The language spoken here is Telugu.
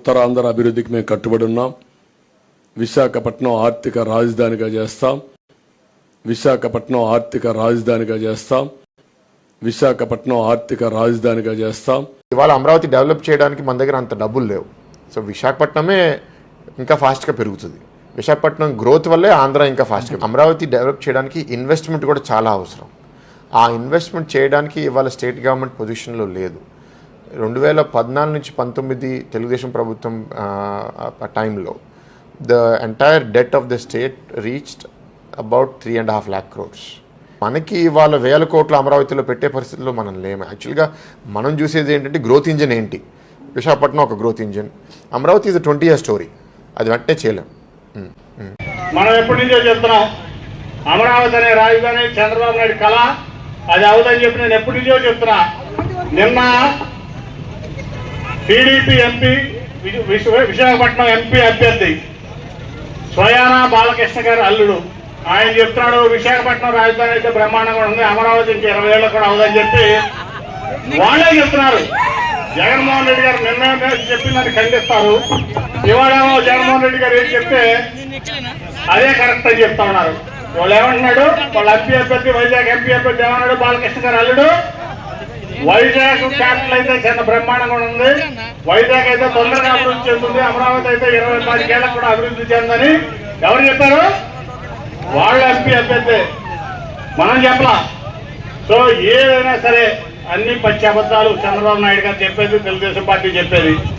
ఉత్తరాంధ్ర అభివృద్ధికి మేము కట్టుబడి ఉన్నాం. విశాఖపట్నం ఆర్థిక రాజధానిగా చేస్తాం. విశాఖపట్నం ఆర్థిక రాజధానిగా చేస్తాం. విశాఖపట్నం ఆర్థిక రాజధానిగా చేస్తాం. ఇవాళ అమరావతి డెవలప్ చేయడానికి మన దగ్గర అంత డబ్బులు లేవు. సో విశాఖపట్నమే ఇంకా ఫాస్ట్గా పెరుగుతుంది. విశాఖపట్నం గ్రోత్ వల్లే ఆంధ్ర ఇంకా ఫాస్ట్గా. అమరావతి డెవలప్ చేయడానికి ఇన్వెస్ట్మెంట్ కూడా చాలా అవసరం. ఆ ఇన్వెస్ట్మెంట్ చేయడానికి ఇవాళ స్టేట్ గవర్నమెంట్ పొజిషన్లో లేదు. 2014 నుంచి 19 తెలుగుదేశం ప్రభుత్వం టైంలో the entire det of the state reached about 3.5 lakh crores. మనకి ఇవాళ 1000 కోట్ల అమరావతిలో పెట్టే పరిస్థితుల్లో మనం లేము. యాక్చువల్గా మనం చూసేది ఏంటంటే గ్రోత్ ఇంజిన్ ఏంటి. విశాఖపట్నం ఒక గ్రోత్ ఇంజిన్, అమరావతి ఇది 20 year స్టోరీ. అది వెంటనే చేయలేం. మనం ఎప్పటి నుంచో చెప్తున్నాం అమరావతి అనే రాజధాని చంద్రబాబు నాయుడు కళ, అది అవుదని చెప్పి నేను ఎప్పటి నుంచో చెప్తున్నా. నిన్న టీడీపీ ఎంపీ విశాఖపట్నం ఎంపీ అభ్యర్థి స్వయానా బాలకృష్ణ గారి అల్లుడు ఆయన చెప్తున్నాడు విశాఖపట్నం రాజధాని అయితే బ్రహ్మాండంగా ఉంది, అమరావతి ఇంక 20 ఏళ్ళకు కూడా అవుదని చెప్పి వాళ్ళే చెప్తున్నారు. జగన్మోహన్ రెడ్డి గారు నిర్ణయం చెప్పిందని ఖండిస్తారు. ఇవాళేమో జగన్మోహన్ రెడ్డి గారు ఏం చెప్తే అదే కరెక్ట్ అని చెప్తా ఉన్నారు. వాళ్ళు ఏమంటున్నాడు, వాళ్ళ ఎంపీ అభ్యర్థి వైజాగ్ ఎంపీ అభ్యర్థి ఏమన్నాడు, బాలకృష్ణ గారు అల్లుడు వైజాగ్ క్యాపిటల్ అయితే చిన్న బ్రహ్మాండంగా ఉంది, వైజాగ్ అయితే తొందరగా అభివృద్ధి చెందుతుంది, అమరావతి అయితే 25 ఏళ్ళకు కూడా అభివృద్ధి చెందని ఎవరు చెప్పారు? వాళ్ళ ఎంపీ అభ్యర్థి, మనం చెప్పలా. సో ఏదైనా సరే అన్ని పచ్చి అబద్ధాలు చంద్రబాబు నాయుడు గారు చెప్పేది, తెలుగుదేశం పార్టీ చెప్పేది.